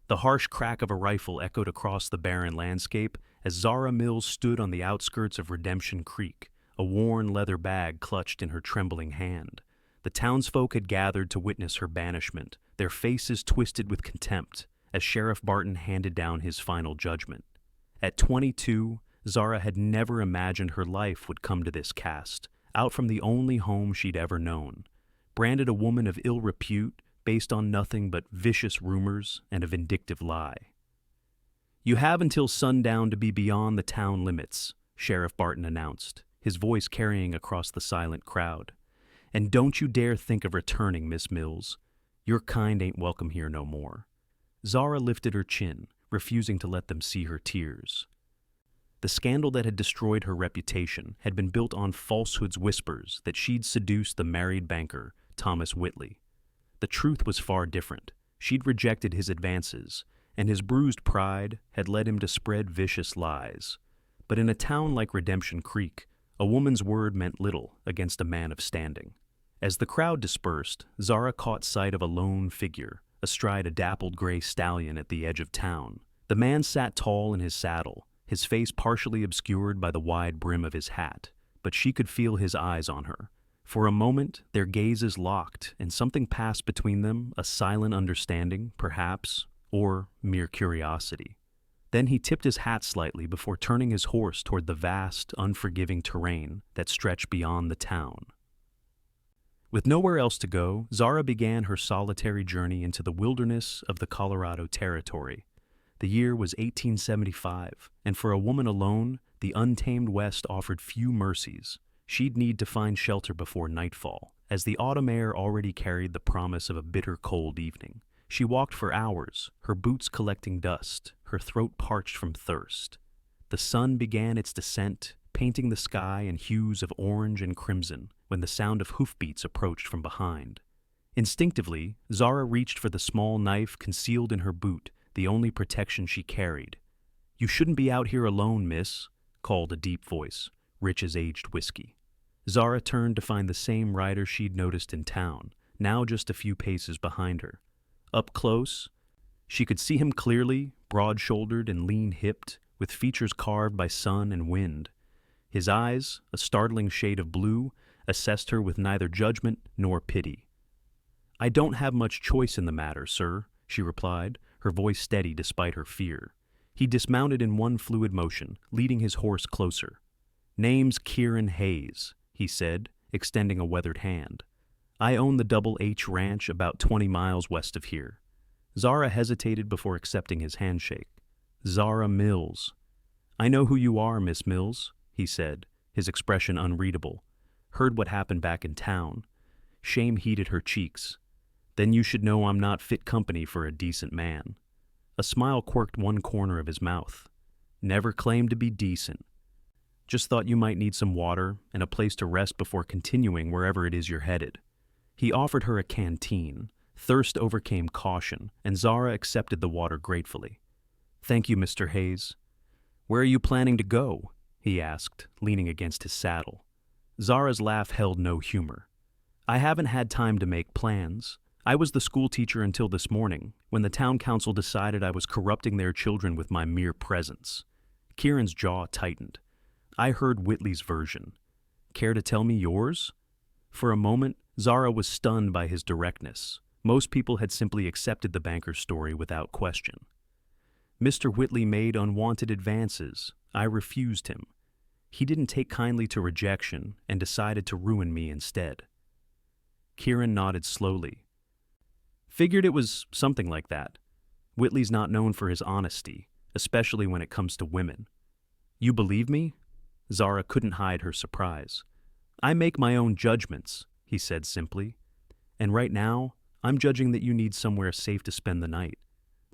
The harsh crack of a rifle echoed across the barren landscape as Zara Mills stood on the outskirts of Redemption Creek, a worn leather bag clutched in her trembling hand. The townsfolk had gathered to witness her banishment, their faces twisted with contempt, as Sheriff Barton handed down his final judgment. At 22, Zara had never imagined her life would come to this cast, out from the only home she'd ever known. Branded a woman of ill repute, based on nothing but vicious rumors and a vindictive lie. "You have until sundown to be beyond the town limits," Sheriff Barton announced, his voice carrying across the silent crowd. "And don't you dare think of returning, Miss Mills. Your kind ain't welcome here no more." Zara lifted her chin, refusing to let them see her tears. The scandal that had destroyed her reputation had been built on falsehood's whispers that she'd seduced the married banker, Thomas Whitley. The truth was far different. She'd rejected his advances, and his bruised pride had led him to spread vicious lies. But in a town like Redemption Creek, a woman's word meant little against a man of standing. As the crowd dispersed, Zara caught sight of a lone figure, astride a dappled gray stallion at the edge of town. The man sat tall in his saddle, his face partially obscured by the wide brim of his hat, but she could feel his eyes on her. For a moment, their gazes locked, and something passed between them, a silent understanding, perhaps, or mere curiosity. Then he tipped his hat slightly before turning his horse toward the vast, unforgiving terrain that stretched beyond the town. With nowhere else to go, Zara began her solitary journey into the wilderness of the Colorado Territory. The year was 1875, and for a woman alone, the untamed West offered few mercies. She'd need to find shelter before nightfall, as the autumn air already carried the promise of a bitter cold evening. She walked for hours, her boots collecting dust, her throat parched from thirst. The sun began its descent, painting the sky in hues of orange and crimson when the sound of hoofbeats approached from behind. Instinctively, Zara reached for the small knife concealed in her boot, the only protection she carried. "You shouldn't be out here alone, miss," called a deep voice, rich as aged whiskey. Zara turned to find the same rider she'd noticed in town, now just a few paces behind her. Up close, she could see him clearly, broad-shouldered and lean-hipped, with features carved by sun and wind. His eyes, a startling shade of blue, assessed her with neither judgment nor pity. "I don't have much choice in the matter, sir," she replied, her voice steady despite her fear. He dismounted in one fluid motion, leading his horse closer. "Name's Kieran Hayes," he said, extending a weathered hand. "I own the Double H Ranch about 20 miles west of here." Zara hesitated before accepting his handshake. "Zara Mills." "I know who you are, Miss Mills," he said, his expression unreadable. "Heard what happened back in town." Shame heated her cheeks. "Then you should know I'm not fit company for a decent man." A smile quirked one corner of his mouth. "Never claimed to be decent. Just thought you might need some water and a place to rest before continuing wherever it is you're headed." He offered her a canteen. Thirst overcame caution, and Zara accepted the water gratefully. "Thank you, Mr. Hayes." "Where are you planning to go?" he asked, leaning against his saddle. Zara's laugh held no humor. "I haven't had time to make plans. I was the school teacher until this morning, when the town council decided I was corrupting their children with my mere presence." Kieran's jaw tightened. "I heard Whitley's version. Care to tell me yours?" For a moment, Zara was stunned by his directness. Most people had simply accepted the banker's story without question. "Mr. Whitley made unwanted advances. I refused him. He didn't take kindly to rejection and decided to ruin me instead." Kieran nodded slowly. "Figured it was something like that. Whitley's not known for his honesty, especially when it comes to women." "You believe me?" Zara couldn't hide her surprise. "I make my own judgments," he said simply. "And right now, I'm judging that you need somewhere safe to spend the night.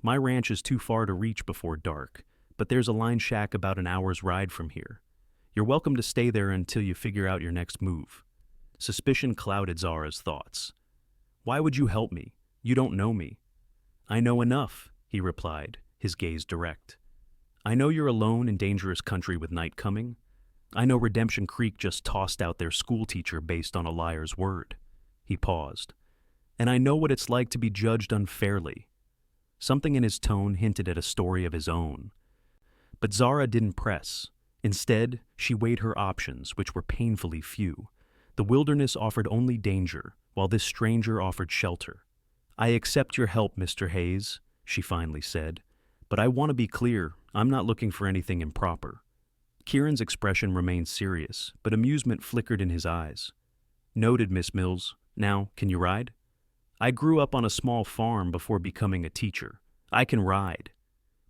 My ranch is too far to reach before dark, but there's a line shack about an hour's ride from here. You're welcome to stay there until you figure out your next move." Suspicion clouded Zara's thoughts. "Why would you help me? You don't know me." "I know enough," he replied, his gaze direct. "I know you're alone in dangerous country with night coming. I know Redemption Creek just tossed out their school teacher based on a liar's word." He paused. "And I know what it's like to be judged unfairly." Something in his tone hinted at a story of his own. But Zara didn't press. Instead, she weighed her options, which were painfully few. The wilderness offered only danger, while this stranger offered shelter. "I accept your help, Mr. Hayes," she finally said. "But I want to be clear, I'm not looking for anything improper." Kieran's expression remained serious, but amusement flickered in his eyes. "Noted, Miss Mills. Now, can you ride?" "I grew up on a small farm before becoming a teacher. I can ride."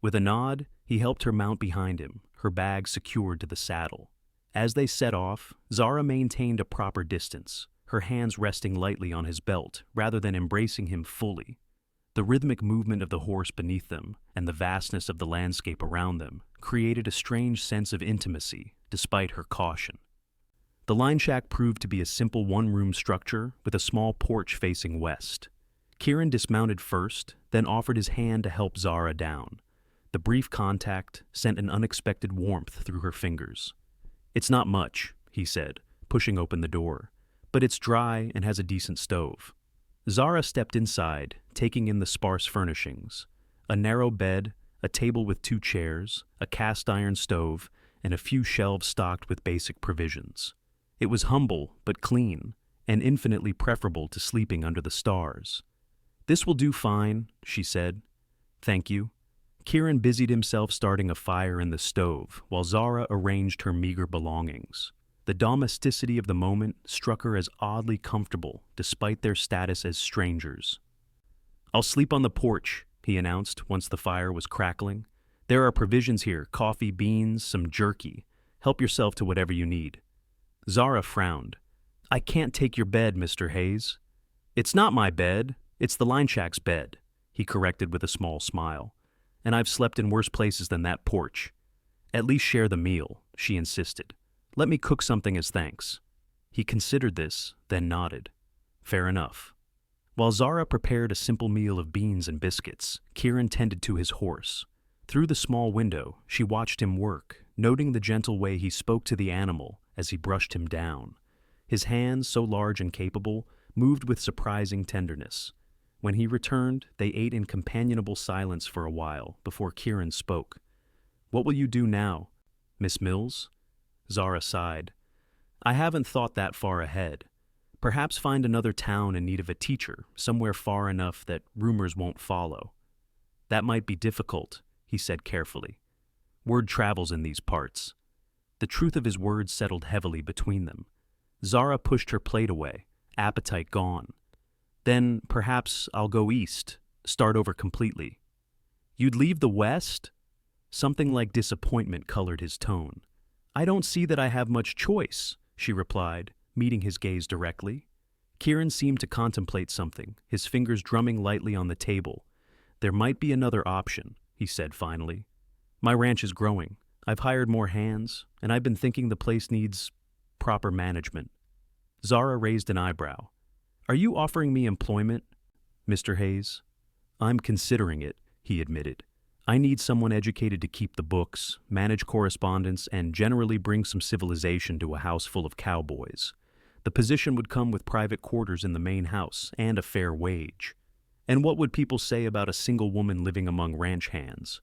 With a nod, he helped her mount behind him, her bag secured to the saddle. As they set off, Zara maintained a proper distance, her hands resting lightly on his belt rather than embracing him fully. The rhythmic movement of the horse beneath them and the vastness of the landscape around them created a strange sense of intimacy, despite her caution. The line shack proved to be a simple one-room structure with a small porch facing west. Kieran dismounted first, then offered his hand to help Zara down. The brief contact sent an unexpected warmth through her fingers. "It's not much," he said, pushing open the door, "but it's dry and has a decent stove." Zara stepped inside, taking in the sparse furnishings. A narrow bed, a table with 2 chairs, a cast-iron stove, and a few shelves stocked with basic provisions. It was humble but clean, and infinitely preferable to sleeping under the stars. "This will do fine," she said. "Thank you." Kieran busied himself starting a fire in the stove, while Zara arranged her meager belongings. The domesticity of the moment struck her as oddly comfortable, despite their status as strangers. "I'll sleep on the porch," he announced once the fire was crackling. "There are provisions here, coffee, beans, some jerky. Help yourself to whatever you need." Zara frowned. "I can't take your bed, Mr. Hayes." "It's not my bed. It's the line shack's bed," he corrected with a small smile. "And I've slept in worse places than that porch." "At least share the meal," she insisted. "Let me cook something as thanks." He considered this, then nodded. "Fair enough." While Zara prepared a simple meal of beans and biscuits, Kieran tended to his horse. Through the small window, she watched him work, noting the gentle way he spoke to the animal as he brushed him down. His hands, so large and capable, moved with surprising tenderness. When he returned, they ate in companionable silence for a while before Kieran spoke. "What will you do now, Miss Mills?" Zara sighed. "I haven't thought that far ahead. Perhaps find another town in need of a teacher, somewhere far enough that rumors won't follow." "That might be difficult," he said carefully. "Word travels in these parts." The truth of his words settled heavily between them. Zara pushed her plate away, appetite gone. "Then perhaps I'll go east, start over completely." "You'd leave the West?" Something like disappointment colored his tone. "I don't see that I have much choice," she replied, meeting his gaze directly. Kieran seemed to contemplate something, his fingers drumming lightly on the table. "There might be another option," he said finally. "My ranch is growing. I've hired more hands, and I've been thinking the place needs proper management." Zara raised an eyebrow. "Are you offering me employment, Mr. Hayes?" "I'm considering it," he admitted. "I need someone educated to keep the books, manage correspondence, and generally bring some civilization to a house full of cowboys. The position would come with private quarters in the main house and a fair wage. And what would people say about a single woman living among ranch hands?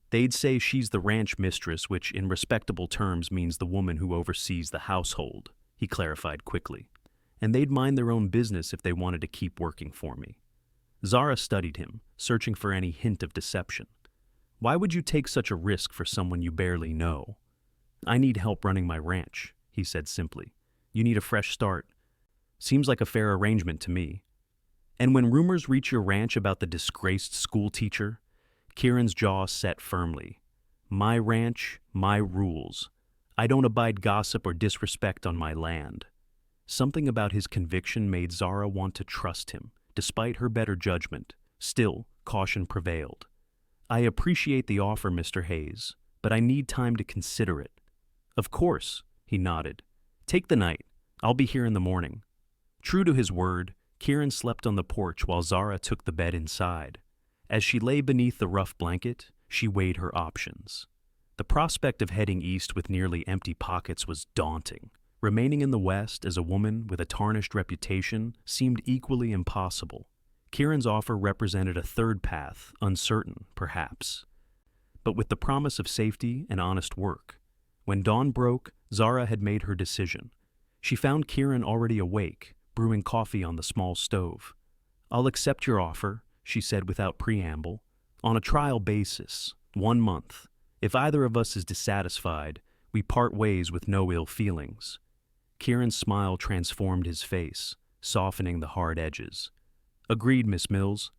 They'd say she's the ranch mistress, which in respectable terms means the woman who oversees the household," he clarified quickly. "And they'd mind their own business if they wanted to keep working for me." Zara studied him, searching for any hint of deception. "Why would you take such a risk for someone you barely know?" "I need help running my ranch," he said simply. "You need a fresh start. Seems like a fair arrangement to me." "And when rumors reach your ranch about the disgraced school teacher?" Kieran's jaw set firmly. "My ranch, my rules. I don't abide gossip or disrespect on my land." Something about his conviction made Zara want to trust him, despite her better judgment. Still, caution prevailed. "I appreciate the offer, Mr. Hayes, but I need time to consider it." "Of course," he nodded. "Take the night. I'll be here in the morning." True to his word, Kieran slept on the porch while Zara took the bed inside. As she lay beneath the rough blanket, she weighed her options. The prospect of heading east with nearly empty pockets was daunting. Remaining in the West as a woman with a tarnished reputation seemed equally impossible. Kieran's offer represented a third path, uncertain, perhaps, but with the promise of safety and honest work. When dawn broke, Zara had made her decision. She found Kieran already awake, brewing coffee on the small stove. "I'll accept your offer," she said without preamble, "on a trial basis, 1 month. If either of us is dissatisfied, we part ways with no ill feelings." Kieran's smile transformed his face, softening the hard edges. "Agreed, Miss Mills.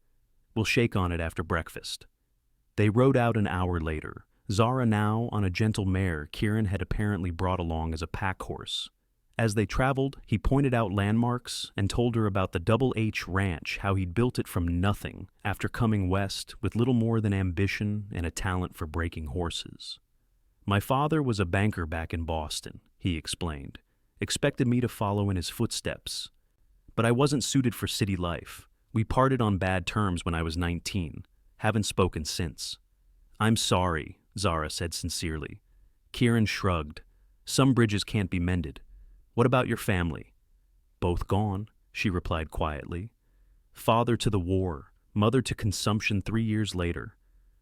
We'll shake on it after breakfast." They rode out an hour later, Zara now on a gentle mare Kieran had apparently brought along as a pack horse. As they traveled, he pointed out landmarks and told her about the Double H Ranch, how he'd built it from nothing after coming west with little more than ambition and a talent for breaking horses. "My father was a banker back in Boston," he explained, "expected me to follow in his footsteps. But I wasn't suited for city life. We parted on bad terms when I was 19. Haven't spoken since." "I'm sorry," Zara said sincerely. Kieran shrugged. "Some bridges can't be mended. What about your family?" "Both gone," she replied quietly. "Father to the war, mother to consumption 3 years later.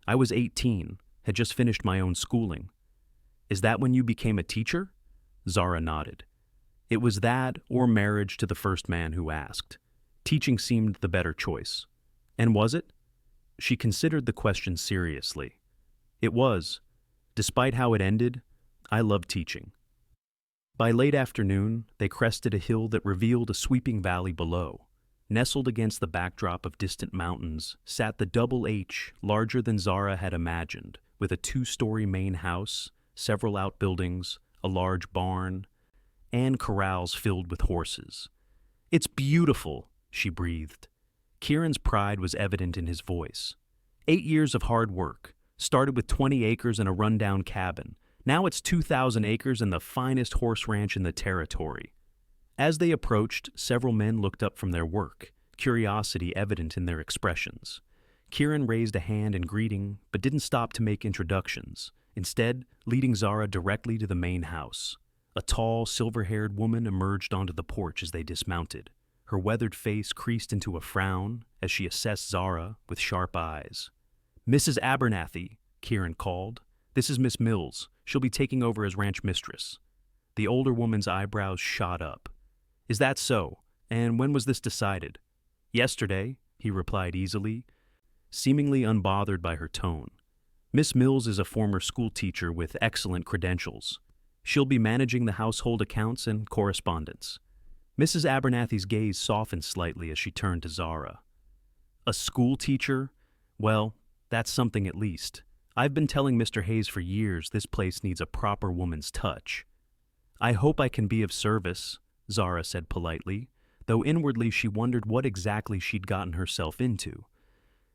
I was 18, had just finished my own schooling." "Is that when you became a teacher?" Zara nodded. "It was that or marriage to the first man who asked. Teaching seemed the better choice." "And was it?" She considered the question seriously. "It was. Despite how it ended, I loved teaching." By late afternoon, they crested a hill that revealed a sweeping valley below. Nestled against the backdrop of distant mountains sat the Double H, larger than Zara had imagined, with a 2-story main house, several outbuildings, a large barn, and corrals filled with horses. "It's beautiful," she breathed. Kieran's pride was evident in his voice. 8 years of hard work. Started with 20 acres and a rundown cabin. Now it's 2,000 acres and the finest horse ranch in the territory. As they approached, several men looked up from their work, curiosity evident in their expressions. Kieran raised a hand in greeting, but didn't stop to make introductions, instead leading Zara directly to the main house. A tall, silver-haired woman emerged onto the porch as they dismounted. Her weathered face creased into a frown as she assessed Zara with sharp eyes. "Mrs. Abernathy," Kieran called. "This is Miss Mills. She'll be taking over as ranch mistress." The older woman's eyebrows shot up. "Is that so? And when was this decided?" "Yesterday," he replied easily, seemingly unbothered by her tone. "Miss Mills is a former school teacher with excellent credentials. She'll be managing the household accounts and correspondence." Mrs. Abernathy's gaze softened slightly as she turned to Zara. "A school teacher? Well, that's something at least. I've been telling Mr. Hayes for years this place needs a proper woman's touch." "I hope I can be of service," Zara said politely, though inwardly she wondered what exactly she'd gotten herself into.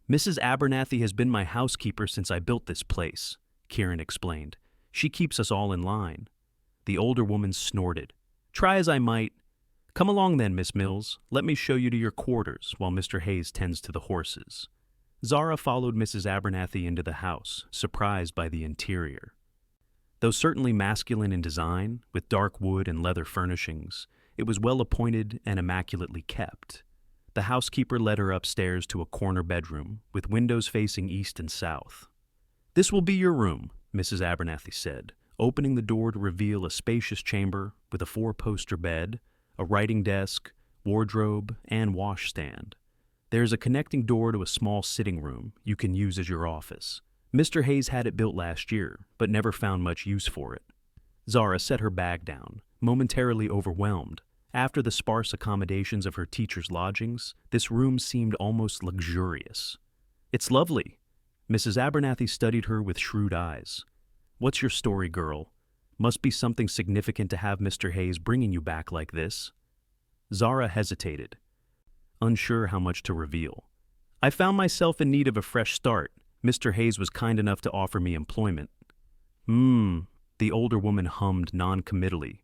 "Mrs. Abernathy has been my housekeeper since I built this place," Kieran explained. "She keeps us all in line." The older woman snorted. "Try as I might. Come along then, Miss Mills. Let me show you to your quarters while Mr. Hayes tends to the horses." Zara followed Mrs. Abernathy into the house, surprised by the interior. Though certainly masculine in design, with dark wood and leather furnishings, it was well appointed and immaculately kept. The housekeeper led her upstairs to a corner bedroom, with windows facing east and south. "This will be your room," Mrs. Abernathy said, opening the door to reveal a spacious chamber with a 4-poster bed, a writing desk, wardrobe, and washstand. "There's a connecting door to a small sitting room you can use as your office. Mr. Hayes had it built last year, but never found much use for it." Zara set her bag down, momentarily overwhelmed. After the sparse accommodations of her teacher's lodgings, this room seemed almost luxurious. "It's lovely." Mrs. Abernathy studied her with shrewd eyes. "What's your story, girl? Must be something significant to have Mr. Hayes bringing you back like this." Zara hesitated, unsure how much to reveal. "I found myself in need of a fresh start. Mr. Hayes was kind enough to offer me employment." The older woman hummed non-committally.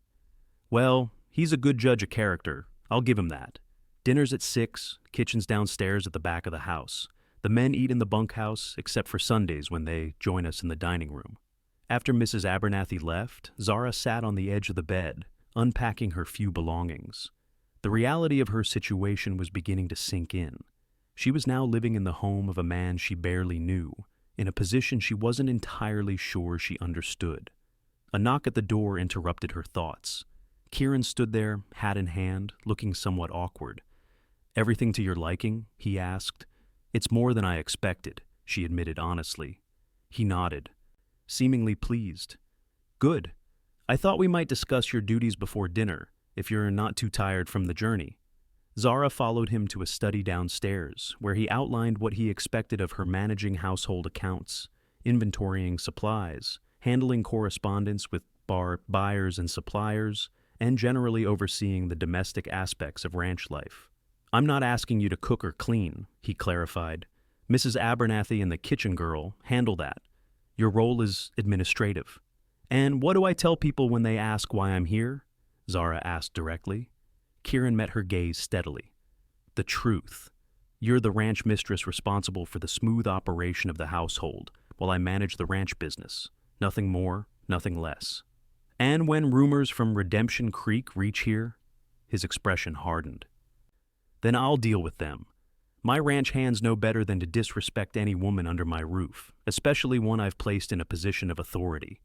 "Well, he's a good judge of character. I'll give him that. Dinner's at 6, kitchen's downstairs at the back of the house. The men eat in the bunkhouse, except for Sundays when they join us in the dining room." After Mrs. Abernathy left, Zara sat on the edge of the bed, unpacking her few belongings. The reality of her situation was beginning to sink in. She was now living in the home of a man she barely knew, in a position she wasn't entirely sure she understood. A knock at the door interrupted her thoughts. Kieran stood there, hat in hand, looking somewhat awkward. "Everything to your liking?" he asked. "It's more than I expected," she admitted honestly. He nodded, seemingly pleased. "Good. I thought we might discuss your duties before dinner, if you're not too tired from the journey." Zara followed him to a study downstairs, where he outlined what he expected of her: managing household accounts, inventorying supplies, handling correspondence with buyers and suppliers, and generally overseeing the domestic aspects of ranch life. "I'm not asking you to cook or clean," he clarified. "Mrs. Abernathy and the kitchen girl handle that. Your role is administrative." "And what do I tell people when they ask why I'm here?" Zara asked directly. Kieran met her gaze steadily. "The truth. You're the ranch mistress responsible for the smooth operation of the household, while I manage the ranch business. Nothing more, nothing less. And when rumors from Redemption Creek reach here," his expression hardened, "then I'll deal with them. My ranch hands know better than to disrespect any woman under my roof, especially one I've placed in a position of authority."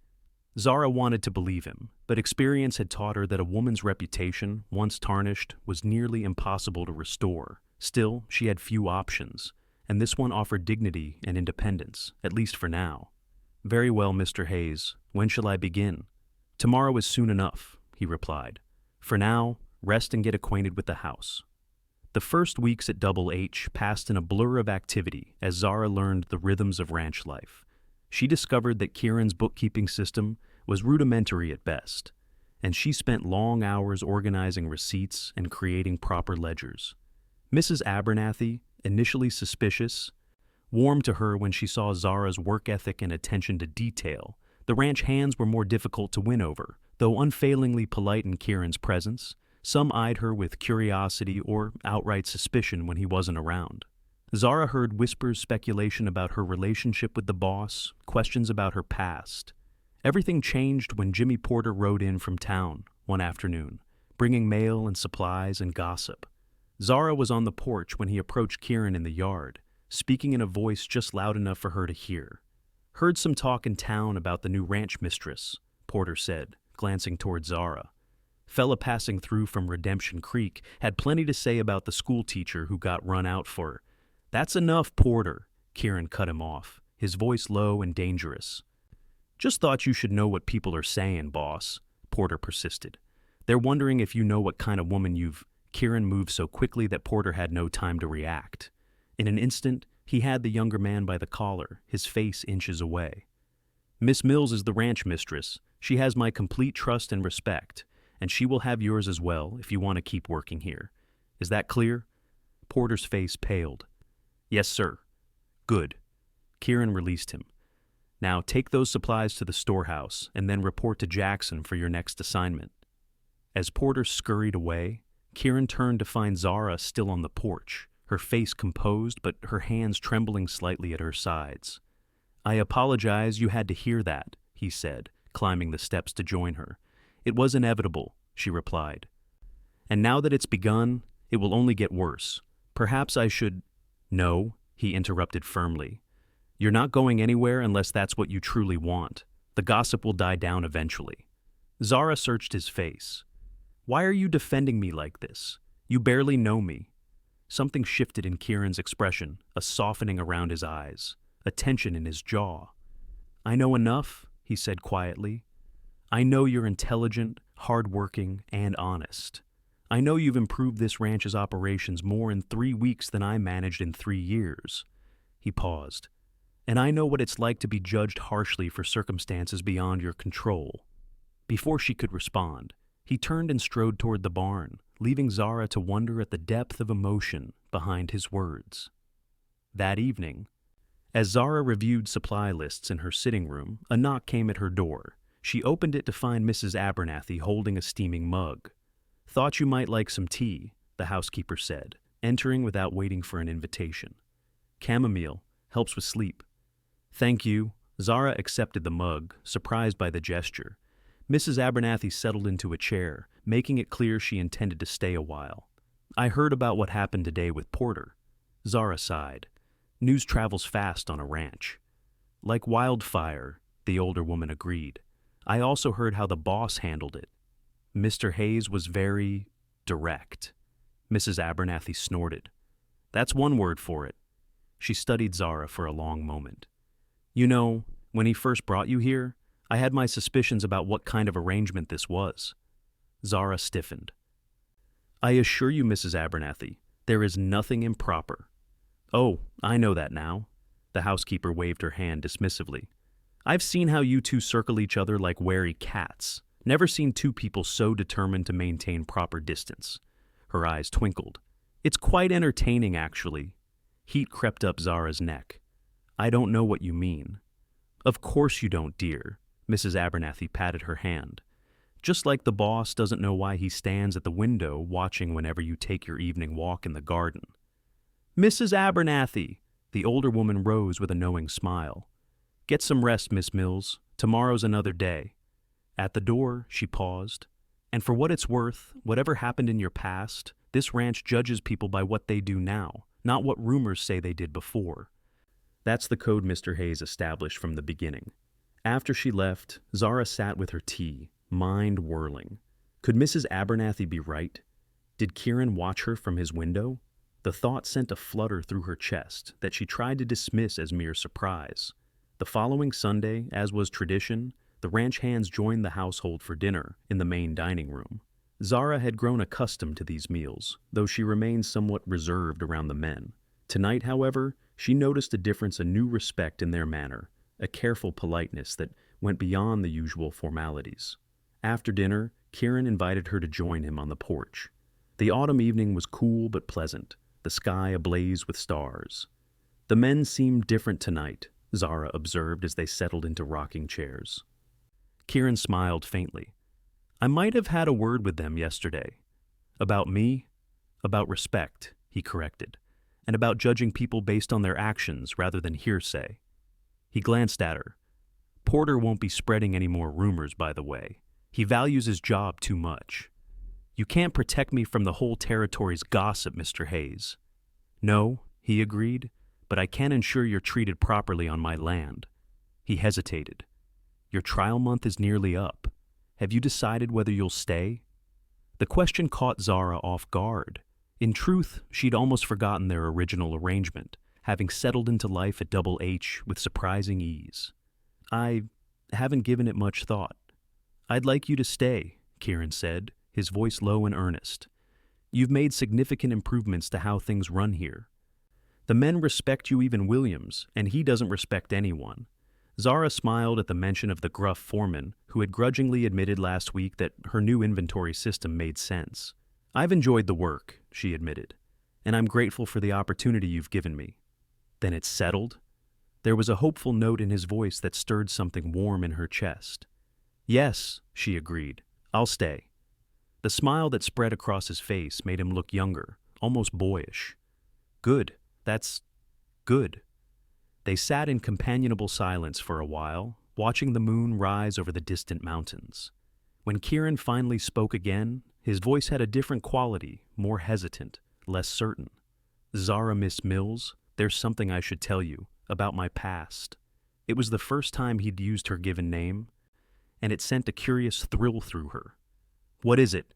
Zara wanted to believe him, but experience had taught her that a woman's reputation, once tarnished, was nearly impossible to restore. Still, she had few options, and this one offered dignity and independence, at least for now. "Very well, Mr. Hayes. When shall I begin?" "Tomorrow is soon enough," he replied. "For now, rest and get acquainted with the house." The first weeks at Double H passed in a blur of activity as Zara learned the rhythms of ranch life. She discovered that Kieran's bookkeeping system was rudimentary at best, and she spent long hours organizing receipts and creating proper ledgers. Mrs. Abernathy, initially suspicious, warmed to her when she saw Zara's work ethic and attention to detail. The ranch hands were more difficult to win over, though unfailingly polite in Kieran's presence. Some eyed her with curiosity or outright suspicion when he wasn't around. Zara heard whispers, speculation about her relationship with the boss, questions about her past. Everything changed when Jimmy Porter rode in from town one afternoon, bringing mail and supplies and gossip. Zara was on the porch when he approached Kieran in the yard, speaking in a voice just loud enough for her to hear. "Heard some talk in town about the new ranch mistress," Porter said, glancing toward Zara. "Fella passing through from Redemption Creek had plenty to say about the school teacher who got run out for." "That's enough, Porter," Kieran cut him off, his voice low and dangerous. "Just thought you should know what people are saying, boss," Porter persisted. "They're wondering if you know what kind of woman you've—" Kieran moved so quickly that Porter had no time to react. In an instant, he had the younger man by the collar, his face inches away. "Miss Mills is the ranch mistress. She has my complete trust and respect, and she will have yours as well if you want to keep working here. Is that clear?" Porter's face paled. "Yes, sir." "Good." Kieran released him. "Now take those supplies to the storehouse and then report to Jackson for your next assignment." As Porter scurried away, Kieran turned to find Zara still on the porch, her face composed but her hands trembling slightly at her sides. "I apologize you had to hear that," he said, climbing the steps to join her. "It was inevitable," she replied. "And now that it's begun, it will only get worse. Perhaps I should—" "No," he interrupted firmly. "You're not going anywhere unless that's what you truly want. The gossip will die down eventually." Zara searched his face. "Why are you defending me like this? You barely know me." Something shifted in Kieran's expression, a softening around his eyes, a tension in his jaw. "I know enough," he said quietly. "I know you're intelligent, hardworking, and honest. I know you've improved this ranch's operations more in 3 weeks than I managed in 3 years. He paused. "And I know what it's like to be judged harshly for circumstances beyond your control." Before she could respond, he turned and strode toward the barn, leaving Zara to wonder at the depth of emotion behind his words. That evening, as Zara reviewed supply lists in her sitting room, a knock came at her door. She opened it to find Mrs. Abernathy holding a steaming mug. "Thought you might like some tea," the housekeeper said, entering without waiting for an invitation. "Chamomile helps with sleep." "Thank you." Zara accepted the mug, surprised by the gesture. Mrs. Abernathy settled into a chair, making it clear she intended to stay a while. "I heard about what happened today with Porter." Zara sighed. News travels fast on a ranch. Like wildfire, the older woman agreed. I also heard how the boss handled it. Mr. Hayes was very direct. Mrs. Abernathy snorted. That's one word for it. She studied Zara for a long moment. You know, when he first brought you here, I had my suspicions about what kind of arrangement this was. Zara stiffened. I assure you, Mrs. Abernathy, there is nothing improper. Oh, I know that now. The housekeeper waved her hand dismissively. I've seen how you two circle each other like wary cats. Never seen two people so determined to maintain proper distance. Her eyes twinkled. It's quite entertaining, actually. Heat crept up Zara's neck. I don't know what you mean. Of course you don't, dear. Mrs. Abernathy patted her hand. Just like the boss doesn't know why he stands at the window watching whenever you take your evening walk in the garden. Mrs. Abernathy! The older woman rose with a knowing smile. Get some rest, Miss Mills. Tomorrow's another day. At the door, she paused. And for what it's worth, whatever happened in your past, this ranch judges people by what they do now, not what rumors say they did before. That's the code Mr. Hayes established from the beginning. After she left, Zara sat with her tea, mind whirling. Could Mrs. Abernathy be right? Did Kieran watch her from his window? The thought sent a flutter through her chest that she tried to dismiss as mere surprise. The following Sunday, as was tradition, the ranch hands joined the household for dinner in the main dining room. Zara had grown accustomed to these meals, though she remained somewhat reserved around the men. Tonight, however, she noticed a difference, a new respect in their manner, a careful politeness that went beyond the usual formalities. After dinner, Kieran invited her to join him on the porch. The autumn evening was cool but pleasant, the sky ablaze with stars. The men seemed different tonight, Zara observed as they settled into rocking chairs. Kieran smiled faintly. I might have had a word with them yesterday. About me? About respect, he corrected, and about judging people based on their actions rather than hearsay. He glanced at her. Porter won't be spreading any more rumors, by the way. He values his job too much. You can't protect me from the whole territory's gossip, Mr. Hayes. No, he agreed, but I can ensure you're treated properly on my land. He hesitated. Your trial month is nearly up. Have you decided whether you'll stay? The question caught Zara off guard. In truth, she'd almost forgotten their original arrangement, having settled into life at Double H with surprising ease. I haven't given it much thought. I'd like you to stay, Kieran said, his voice low and earnest. You've made significant improvements to how things run here. The men respect you, even Williams, and he doesn't respect anyone. Zara smiled at the mention of the gruff foreman, who had grudgingly admitted last week that her new inventory system made sense. I've enjoyed the work, she admitted, and I'm grateful for the opportunity you've given me. Then it's settled? There was a hopeful note in his voice that stirred something warm in her chest. Yes, she agreed. I'll stay. The smile that spread across his face made him look younger, almost boyish. Good. That's good. They sat in companionable silence for a while, watching the moon rise over the distant mountains. When Kieran finally spoke again, his voice had a different quality, more hesitant, less certain. Zara Miss Mills, there's something I should tell you about my past. It was the first time he'd used her given name, and it sent a curious thrill through her. What is it?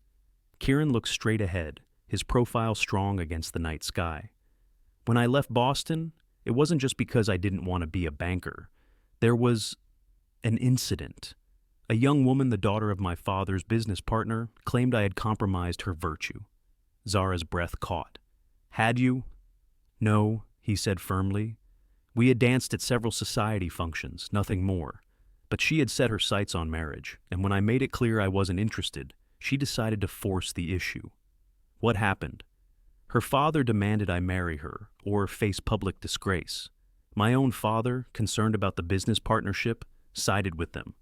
Kieran looked straight ahead, his profile strong against the night sky. When I left Boston, it wasn't just because I didn't want to be a banker. There was an incident. A young woman, the daughter of my father's business partner, claimed I had compromised her virtue. Zara's breath caught. Had you? No, he said firmly. We had danced at several society functions, nothing more. But she had set her sights on marriage, and when I made it clear I wasn't interested, she decided to force the issue. What happened? Her father demanded I marry her, or face public disgrace. My own father, concerned about the business partnership, sided with them.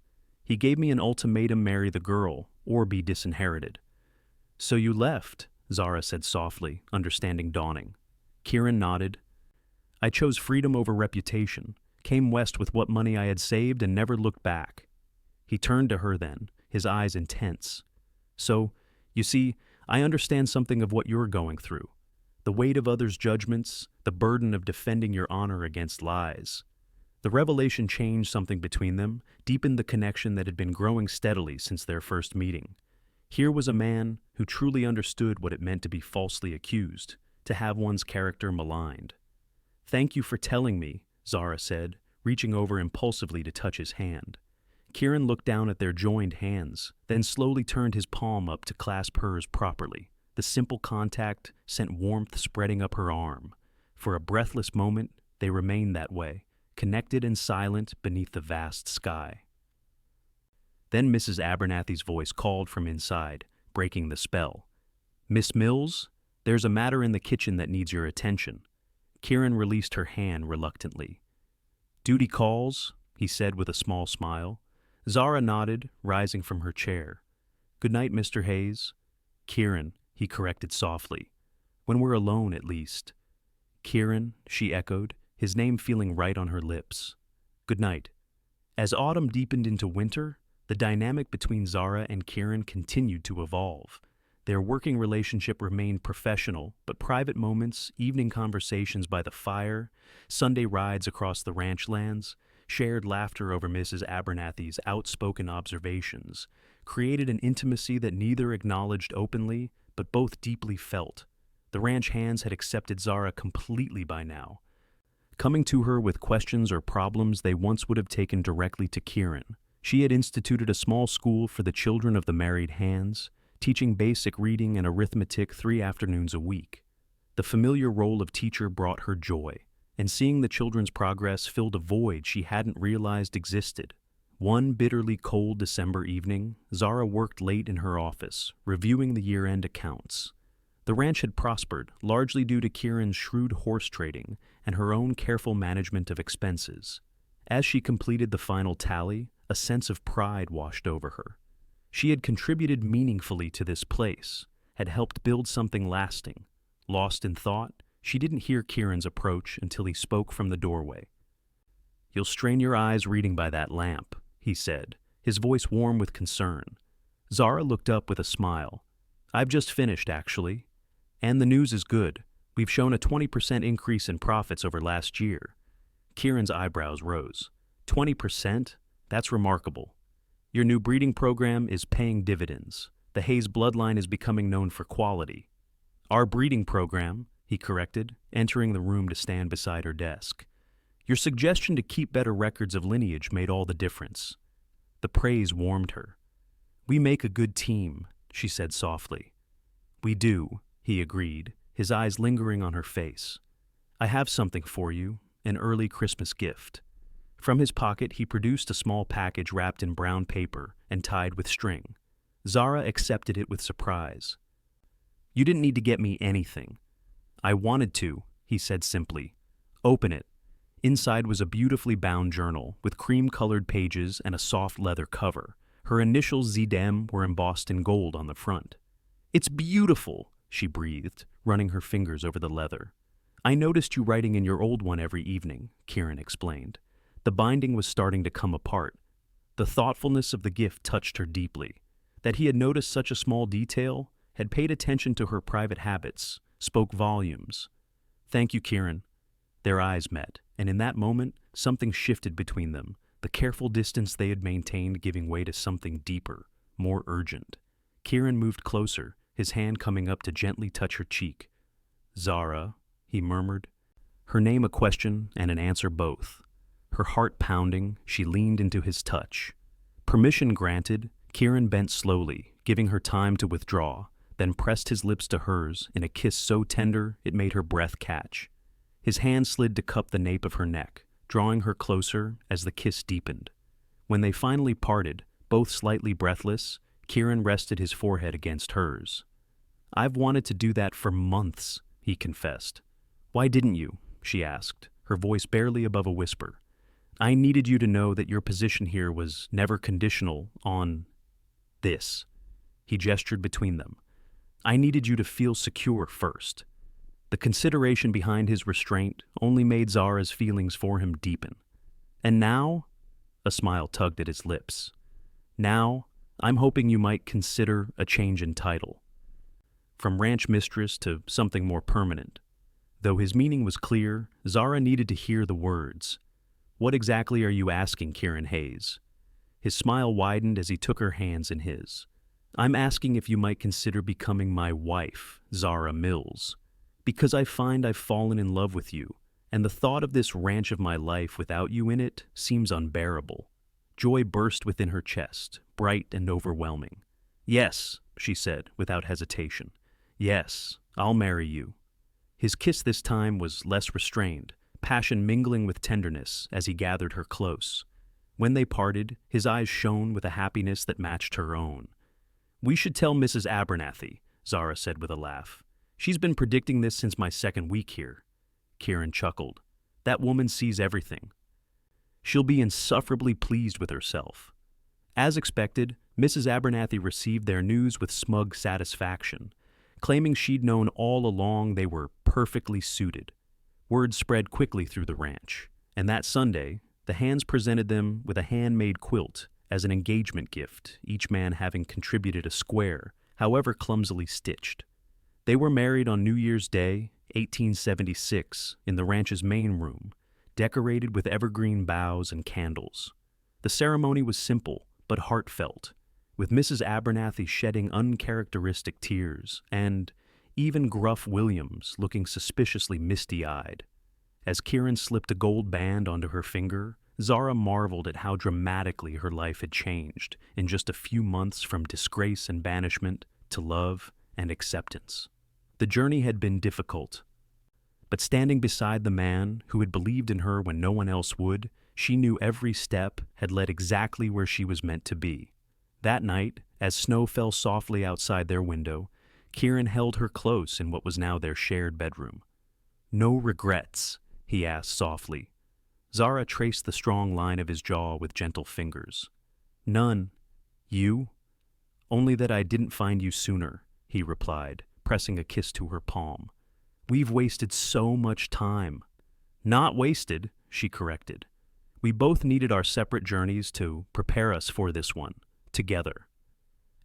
He gave me an ultimatum: marry the girl, or be disinherited. So you left, Zara said softly, understanding dawning. Kieran nodded. I chose freedom over reputation, came west with what money I had saved, and never looked back. He turned to her then, his eyes intense. So, you see, I understand something of what you're going through. The weight of others' judgments, the burden of defending your honor against lies. The revelation changed something between them, deepened the connection that had been growing steadily since their first meeting. Here was a man who truly understood what it meant to be falsely accused, to have one's character maligned. "Thank you for telling me," Zara said, reaching over impulsively to touch his hand. Kieran looked down at their joined hands, then slowly turned his palm up to clasp hers properly. The simple contact sent warmth spreading up her arm. For a breathless moment, they remained that way, connected and silent beneath the vast sky. Then Mrs. Abernathy's voice called from inside, breaking the spell. "Miss Mills, there's a matter in the kitchen that needs your attention." Kieran released her hand reluctantly. "Duty calls," he said with a small smile. Zara nodded, rising from her chair. "Good night, Mr. Hayes." "Kieran," he corrected softly. "When we're alone, at least." "Kieran," she echoed, his name feeling right on her lips. "Good night." As autumn deepened into winter, the dynamic between Zara and Kieran continued to evolve. Their working relationship remained professional, but private moments, evening conversations by the fire, Sunday rides across the ranch lands, shared laughter over Mrs. Abernathy's outspoken observations, created an intimacy that neither acknowledged openly, but both deeply felt. The ranch hands had accepted Zara completely by now, coming to her with questions or problems they once would have taken directly to Kieran. She had instituted a small school for the children of the married hands, teaching basic reading and arithmetic 3 afternoons a week. The familiar role of teacher brought her joy, and seeing the children's progress filled a void she hadn't realized existed. One bitterly cold December evening, Zara worked late in her office, reviewing the year-end accounts. The ranch had prospered, largely due to Kieran's shrewd horse trading and her own careful management of expenses. As she completed the final tally, a sense of pride washed over her. She had contributed meaningfully to this place, had helped build something lasting. Lost in thought, she didn't hear Kieran's approach until he spoke from the doorway. "You'll strain your eyes reading by that lamp," he said, his voice warm with concern. Zara looked up with a smile. "I've just finished, actually. And the news is good. We've shown a 20% increase in profits over last year." Kieran's eyebrows rose. 20%? That's remarkable. Your new breeding program is paying dividends. The Hayes bloodline is becoming known for quality. "Our breeding program," he corrected, entering the room to stand beside her desk. "Your suggestion to keep better records of lineage made all the difference." The praise warmed her. "We make a good team," she said softly. "We do," he agreed, his eyes lingering on her face. "I have something for you, an early Christmas gift." From his pocket, he produced a small package wrapped in brown paper and tied with string. Zara accepted it with surprise. "You didn't need to get me anything." "I wanted to," he said simply. "Open it." Inside was a beautifully bound journal with cream-colored pages and a soft leather cover. Her initials ZDM were embossed in gold on the front. "It's beautiful," she breathed, running her fingers over the leather. "I noticed you writing in your old one every evening," Kieran explained. The binding was starting to come apart. The thoughtfulness of the gift touched her deeply. That he had noticed such a small detail, had paid attention to her private habits, spoke volumes. "Thank you, Kieran." Their eyes met, and in that moment, something shifted between them, the careful distance they had maintained giving way to something deeper, more urgent. Kieran moved closer, his hand coming up to gently touch her cheek. "Zara," he murmured. Her name a question and an answer both. Her heart pounding, she leaned into his touch. Permission granted, Kieran bent slowly, giving her time to withdraw, then pressed his lips to hers in a kiss so tender it made her breath catch. His hand slid to cup the nape of her neck, drawing her closer as the kiss deepened. When they finally parted, both slightly breathless, Kieran rested his forehead against hers. "I've wanted to do that for months," he confessed. "Why didn't you?" she asked, her voice barely above a whisper. "I needed you to know that your position here was never conditional on this." He gestured between them. "I needed you to feel secure first." The consideration behind his restraint only made Zara's feelings for him deepen. "And now?" A smile tugged at his lips. "Now, I'm hoping you might consider a change in title." from ranch mistress to something more permanent. Though his meaning was clear, Zara needed to hear the words. "What exactly are you asking, Kieran Hayes?" His smile widened as he took her hands in his. "I'm asking if you might consider becoming my wife, Zara Mills, because I find I've fallen in love with you, and the thought of this ranch of my life without you in it seems unbearable." Joy burst within her chest, bright and overwhelming. "Yes," she said, without hesitation. "Yes, I'll marry you." His kiss this time was less restrained, passion mingling with tenderness as he gathered her close. When they parted, his eyes shone with a happiness that matched her own. "We should tell Mrs. Abernathy," Zara said with a laugh. "She's been predicting this since my second week here." Kieran chuckled. "That woman sees everything. She'll be insufferably pleased with herself." As expected, Mrs. Abernathy received their news with smug satisfaction, claiming she'd known all along they were perfectly suited. Word spread quickly through the ranch, and that Sunday, the hands presented them with a handmade quilt as an engagement gift, each man having contributed a square, however clumsily stitched. They were married on New Year's Day, 1876, in the ranch's main room, decorated with evergreen boughs and candles. The ceremony was simple but heartfelt, with Mrs. Abernathy shedding uncharacteristic tears, and even gruff Williams looking suspiciously misty-eyed. As Kieran slipped a gold band onto her finger, Zara marveled at how dramatically her life had changed in just a few months from disgrace and banishment to love and acceptance. The journey had been difficult, but standing beside the man who had believed in her when no one else would, she knew every step had led exactly where she was meant to be. That night, as snow fell softly outside their window, Kieran held her close in what was now their shared bedroom. "No regrets?" he asked softly. Zara traced the strong line of his jaw with gentle fingers. "None. You?" "Only that I didn't find you sooner," he replied, pressing a kiss to her palm. "We've wasted so much time." "Not wasted," she corrected. "We both needed our separate journeys to prepare us for this one, together."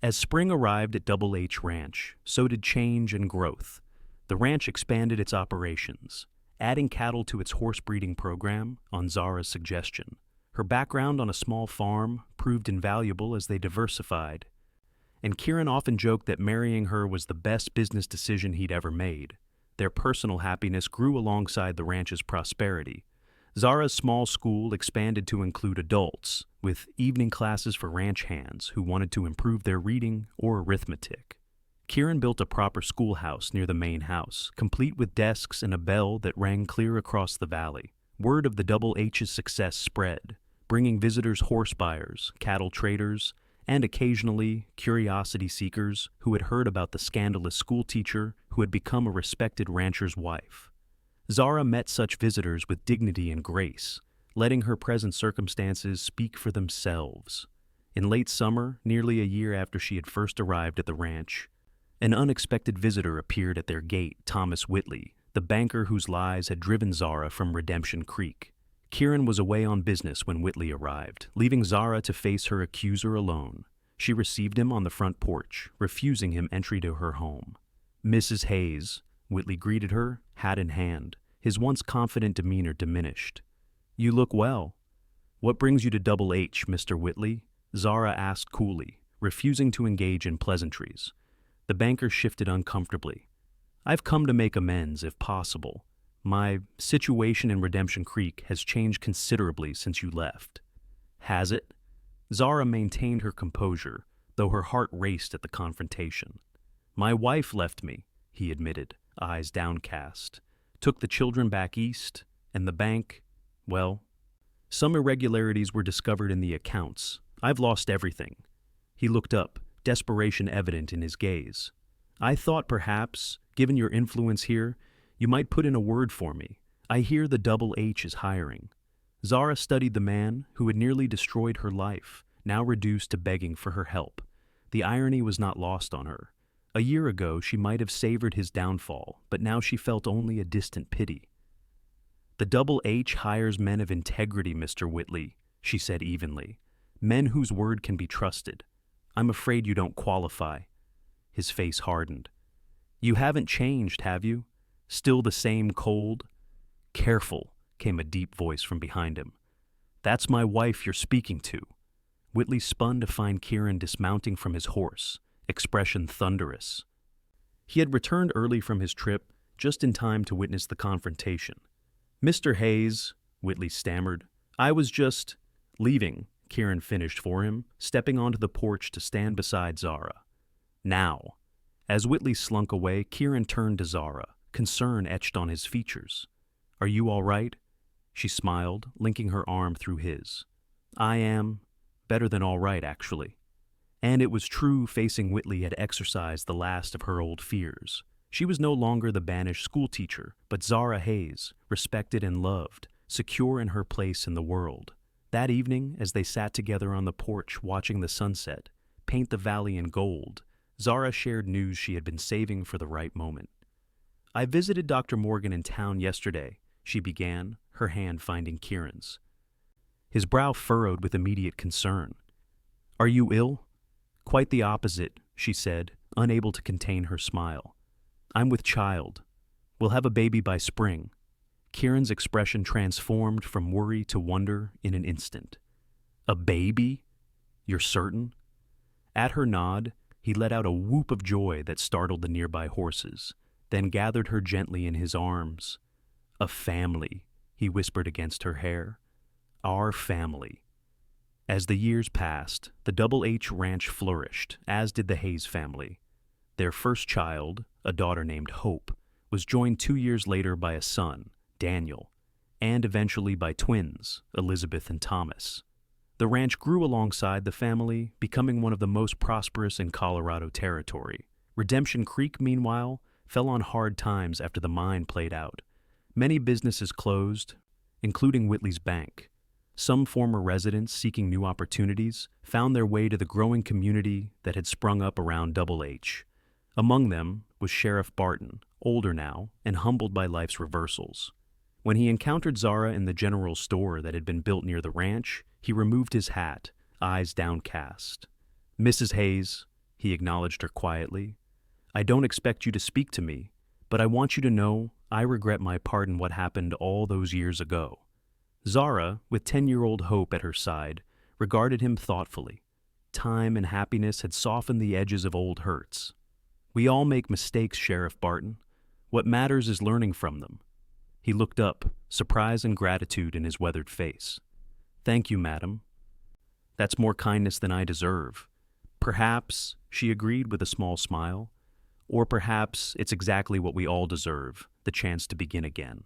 As spring arrived at Double H Ranch, so did change and growth. The ranch expanded its operations, adding cattle to its horse breeding program on Zara's suggestion. Her background on a small farm proved invaluable as they diversified, and Kieran often joked that marrying her was the best business decision he'd ever made. Their personal happiness grew alongside the ranch's prosperity. Zara's small school expanded to include adults, with evening classes for ranch hands who wanted to improve their reading or arithmetic. Kieran built a proper schoolhouse near the main house, complete with desks and a bell that rang clear across the valley. Word of the Double H's success spread, bringing visitors horse buyers, cattle traders, and occasionally curiosity seekers who had heard about the scandalous schoolteacher who had become a respected rancher's wife. Zara met such visitors with dignity and grace, letting her present circumstances speak for themselves. In late summer, nearly a year after she had first arrived at the ranch, an unexpected visitor appeared at their gate, Thomas Whitley, the banker whose lies had driven Zara from Redemption Creek. Kieran was away on business when Whitley arrived, leaving Zara to face her accuser alone. She received him on the front porch, refusing him entry to her home. "Mrs. Hayes," Whitley greeted her, hat in hand, his once confident demeanor diminished. "You look well." "What brings you to Double H, Mr. Whitley?" Zara asked coolly, refusing to engage in pleasantries. The banker shifted uncomfortably. "I've come to make amends, if possible. My situation in Redemption Creek has changed considerably since you left." "Has it?" Zara maintained her composure, though her heart raced at the confrontation. "My wife left me," he admitted, eyes downcast. "Took the children back east, and the bank, well, some irregularities were discovered in the accounts. I've lost everything." He looked up, desperation evident in his gaze. "I thought perhaps, given your influence here, you might put in a word for me. I hear the Double H is hiring." Zara studied the man who had nearly destroyed her life, now reduced to begging for her help. The irony was not lost on her. A year ago, she might have savored his downfall, but now she felt only a distant pity. "The Double H hires men of integrity, Mr. Whitley," she said evenly. "Men whose word can be trusted. I'm afraid you don't qualify." His face hardened. You haven't changed, have you? Still the same cold? Careful, came a deep voice from behind him. That's my wife you're speaking to. Whitley spun to find Kieran dismounting from his horse, expression thunderous. He had returned early from his trip, just in time to witness the confrontation. Mr. Hayes, Whitley stammered. I was just leaving, Kieran finished for him, stepping onto the porch to stand beside Zara. Now. As Whitley slunk away, Kieran turned to Zara, concern etched on his features. Are you all right? She smiled, linking her arm through his. I am. Better than all right, actually. And it was true facing Whitley had exorcised the last of her old fears. She was no longer the banished schoolteacher, but Zara Hayes, respected and loved, secure in her place in the world. That evening, as they sat together on the porch watching the sunset, paint the valley in gold, Zara shared news she had been saving for the right moment. I visited Dr. Morgan in town yesterday, she began, her hand finding Kieran's. His brow furrowed with immediate concern. Are you ill? Quite the opposite, she said, unable to contain her smile. I'm with child. We'll have a baby by spring. Kieran's expression transformed from worry to wonder in an instant. A baby? You're certain? At her nod, he let out a whoop of joy that startled the nearby horses, then gathered her gently in his arms. A family, he whispered against her hair. Our family. As the years passed, the Double H Ranch flourished, as did the Hayes family. Their first child, a daughter named Hope, was joined 2 years later by a son, Daniel, and eventually by twins, Elizabeth and Thomas. The ranch grew alongside the family, becoming one of the most prosperous in Colorado Territory. Redemption Creek, meanwhile, fell on hard times after the mine played out. Many businesses closed, including Whitley's bank. Some former residents seeking new opportunities found their way to the growing community that had sprung up around Double H. Among them was Sheriff Barton, older now and humbled by life's reversals. When he encountered Zara in the general store that had been built near the ranch, he removed his hat, eyes downcast. Mrs. Hayes, he acknowledged her quietly, I don't expect you to speak to me, but I want you to know I regret my part in what happened all those years ago. Zara, with 10-year-old Hope at her side, regarded him thoughtfully. Time and happiness had softened the edges of old hurts. We all make mistakes, Sheriff Barton. What matters is learning from them. He looked up, surprise and gratitude in his weathered face. Thank you, madam. That's more kindness than I deserve. Perhaps, she agreed with a small smile, or perhaps it's exactly what we all deserve, the chance to begin again.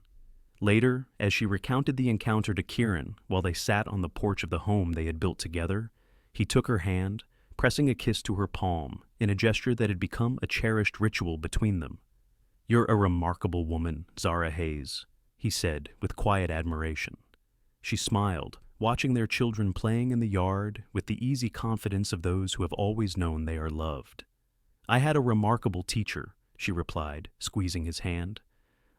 Later, as she recounted the encounter to Kieran while they sat on the porch of the home they had built together, he took her hand, pressing a kiss to her palm in a gesture that had become a cherished ritual between them. You're a remarkable woman, Zara Hayes, he said with quiet admiration. She smiled, watching their children playing in the yard with the easy confidence of those who have always known they are loved. I had a remarkable teacher, she replied, squeezing his hand.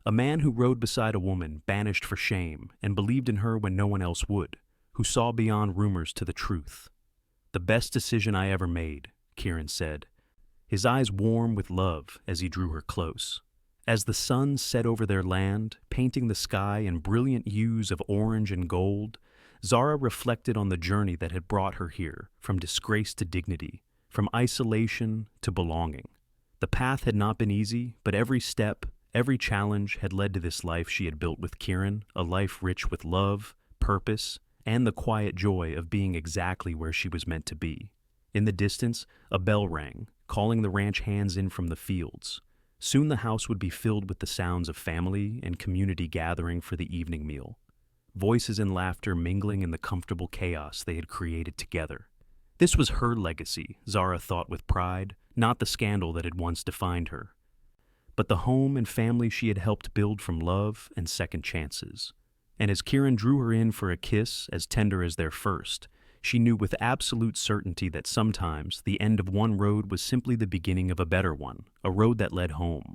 A man who rode beside a woman banished for shame and believed in her when no one else would, who saw beyond rumors to the truth. The best decision I ever made, Kieran said, his eyes warm with love as he drew her close. As the sun set over their land, painting the sky in brilliant hues of orange and gold, Zara reflected on the journey that had brought her here, from disgrace to dignity, from isolation to belonging. The path had not been easy, but every step, every challenge had led to this life she had built with Kieran, a life rich with love, purpose, and the quiet joy of being exactly where she was meant to be. In the distance, a bell rang, calling the ranch hands in from the fields. Soon the house would be filled with the sounds of family and community gathering for the evening meal. Voices and laughter mingling in the comfortable chaos they had created together. This was her legacy, Zara thought with pride, not the scandal that had once defined her, but the home and family she had helped build from love and second chances. And as Kieran drew her in for a kiss as tender as their first, she knew with absolute certainty that sometimes the end of one road was simply the beginning of a better one, a road that led home.